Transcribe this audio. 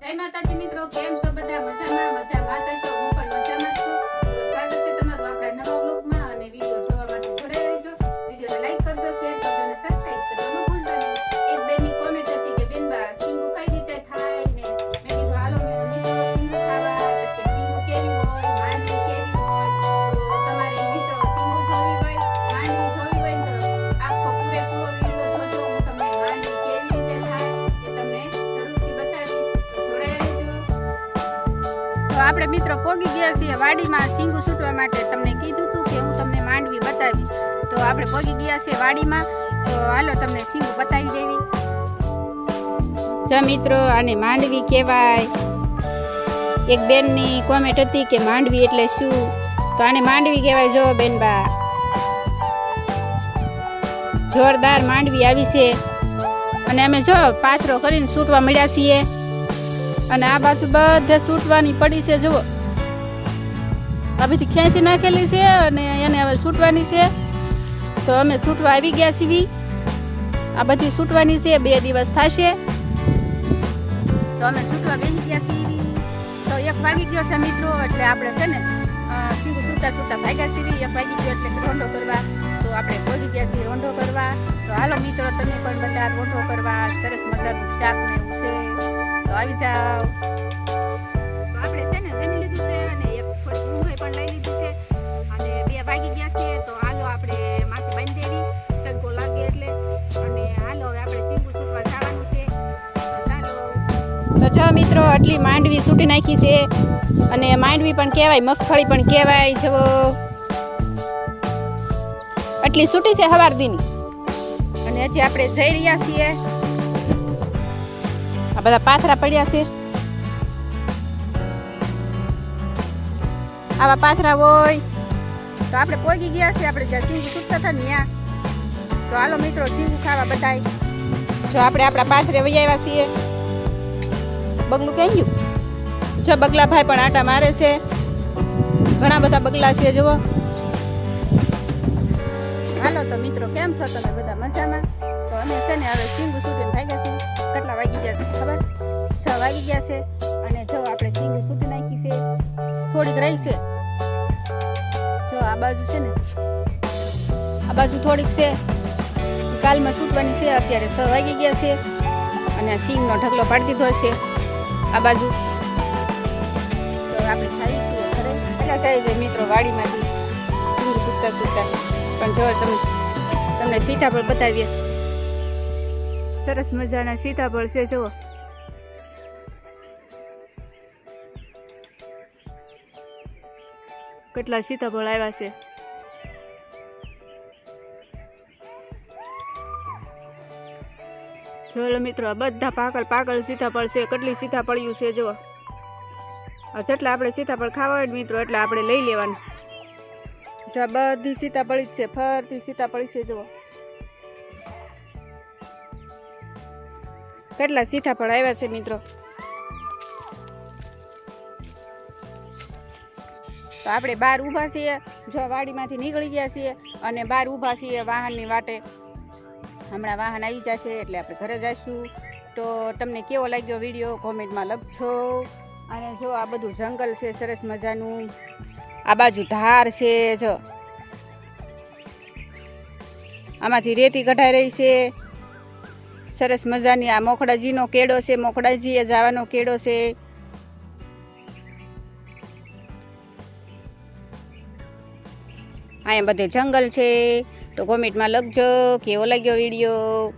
જય માતાજી મિત્રો, કેમ છો બધા? મજામાં થશો? હું પણ મજામાં છું. તો સ્વાગત છે તમારું આપણા નવા વ્લોગમાં અને વિડીયો જોવા માટે જોડાઈ રહેજો. વિડીયોને લાઈક કરજો, શેર કરજો અને સબસ્ક્રાઇબ કરવાનું ભૂલતા નહીં. એક બેનની કોમેન્ટ હતી કે બેન બા સિંગુ કઈ રીતે થાય ને મેં કીધું હાલો મિત્રો સિંગુ ખાવા કે સિંગુ કેવી હોય, માંડવી કેવી હોય. તો તમારે મિત્રો સિંગુ જોવી હોય, માંડવી જોવી હોય તો આખો પૂરેપૂરો વિડીયો જોજો. હું તમને માંડવી કેવી રીતે થાય એ તમને જરૂરથી બતાવીશ. તો આપણે મિત્રો પોગી ગયા છીએ વાડીમાં સિંગુ છૂટવા માટે. તમને કીધું હતું કે હું તમને માંડવી બતાવીશ. તો આપણે પોગી ગયા છીએ વાડીમાં. તો હાલો તમને સિંગુ બતાવી દેવી. જો મિત્રો આને માંડવી કહેવાય. એક બેનની કોમેન્ટ હતી કે માંડવી એટલે શું, તો આને માંડવી કહેવાય. જો બેનબા જોરદાર માંડવી આવી છે અને અમે જો પાથરો કરીને છૂટવા મળ્યા છીએ. અને આ બાજુ બધે છૂટવાની પડી છે. જુઓ આ બધી ખેંચી નાખેલી છે અને એને હવે છૂટવાની છે. તો અમે છૂટવા આવી ગયા છીએ. આ બધી છૂટવાની છે, 2 દિવસ થશે. તો અમે છૂટવા બેસી ગયા છીએ. તો 1 વાગી ગયો છે મિત્રો, એટલે આપણે છે ને સિંગુ છૂટા ભાગ્યા છીએ. 1 વાગી ગયો એટલે રોંઢો કરવા. તો આપણે પહોંચી ગયા છીએ રોંઢો કરવા. તો હાલો મિત્રો તમે પણ બધા રોંઢો કરવા. સરસ મજાનું શાક ને એવું છે, તો આવી જાઓ. તો આપણે છે ને જમી લીધું છે અને એક થોડી ઊંઘ પણ લઈ લીધી છે અને 2 વાગી ગયા છે. તો હાલો આપણે માથે બાંધી દેવી, તડકો લાગે એટલે. અને હાલો હવે આપણે સિંગુ છૂટવા જવાનું છે. તો જો મિત્રો આટલી માંડવી છૂટી નાખી છે. અને માંડવી પણ કહેવાય, મગફળી પણ કહેવાય. જુઓ આટલી છૂટી છે સવાર દીની. અને હજી આપણે જઈ રહ્યા છીએ. આ બધા પાથરા પડ્યા છે. આવા પાથરા હોય તો આપણે પહોંચી ગયા છીએ આપણે જ્યાં સિંગુ છૂટતા હતા ને ત્યાં. તો હાલો મિત્રો સિંગુ ખાવા બધાય. જો આપણે આપણા પાથરે વહી આવ્યા છીએ. બગલું ક્યાં ગયું? જો બગલાભાઈ પણ આટા મારે છે. ઘણા બધા બગલા છે જુઓ. હાલો તો મિત્રો કેમ છો તમે બધા? મજામાં? તો અમે છે ને હવે સિંગુ છૂટીને ભાગ્યા છીએ. કેટલા વાગી ગયા છે ખબર? 6 વાગી ગયા છે. અને જો આપણે સિંગુ છૂટી નાખી છે. થોડીક રહી છે. જો આ બાજુ છે ને, આ બાજુ થોડીક છે. કાલમાં છૂટવાની છે. અત્યારે 6 વાગી ગયા છે અને આ સિંગનો ઢગલો પાડી દીધો છે આ બાજુ. તો આપણે જઈએ છીએ ઘરે. પહેલાં જઈએ છીએ મિત્રો વાડીમાંથી સિંગુ છૂટતા પણ જો તમને સીતાફળ બતાવીએ. સરસ મજાના સીતાફળ છે જુઓ. કેટલા સીતાફળ આવ્યા છે. જોયેલો મિત્રો આ બધા પાકળ સીતાફળ છે. કેટલી સીતાફળિયું છે જુઓ. જેટલા આપણે સીતાફળ ખાવા હોય મિત્રો એટલે આપણે લઈ લેવાનું. જો બધી સીતાફળી જ છે, ફરતી સીતાફળી છે જુઓ. કેટલા સીતાફળ આવ્યા છે મિત્રો. તો આપણે બહાર ઊભા છીએ. જો વાડીમાંથી નીકળી ગયા છીએ અને બહાર ઊભા છીએ વાહનની વાટે. હમણાં વાહન આવી જશે એટલે આપણે ઘરે જઈશું. તો તમને કેવો લાગ્યો વિડીયો કોમેન્ટમાં લખજો. અને જો આ બધું જંગલ છે સરસ મજાનું. આ બાજુ ધાર છે. જો આમાંથી રેતી કઢાઈ રહી છે સરસ મજાની. આ મોખડાજીનો કેળો છે. મોખડાજીએ જવાનો કેળો છે. અહીંયા બધે જંગલ છે. તો કોમેન્ટમાં લખજો કેવો લાગ્યો વિડીયો.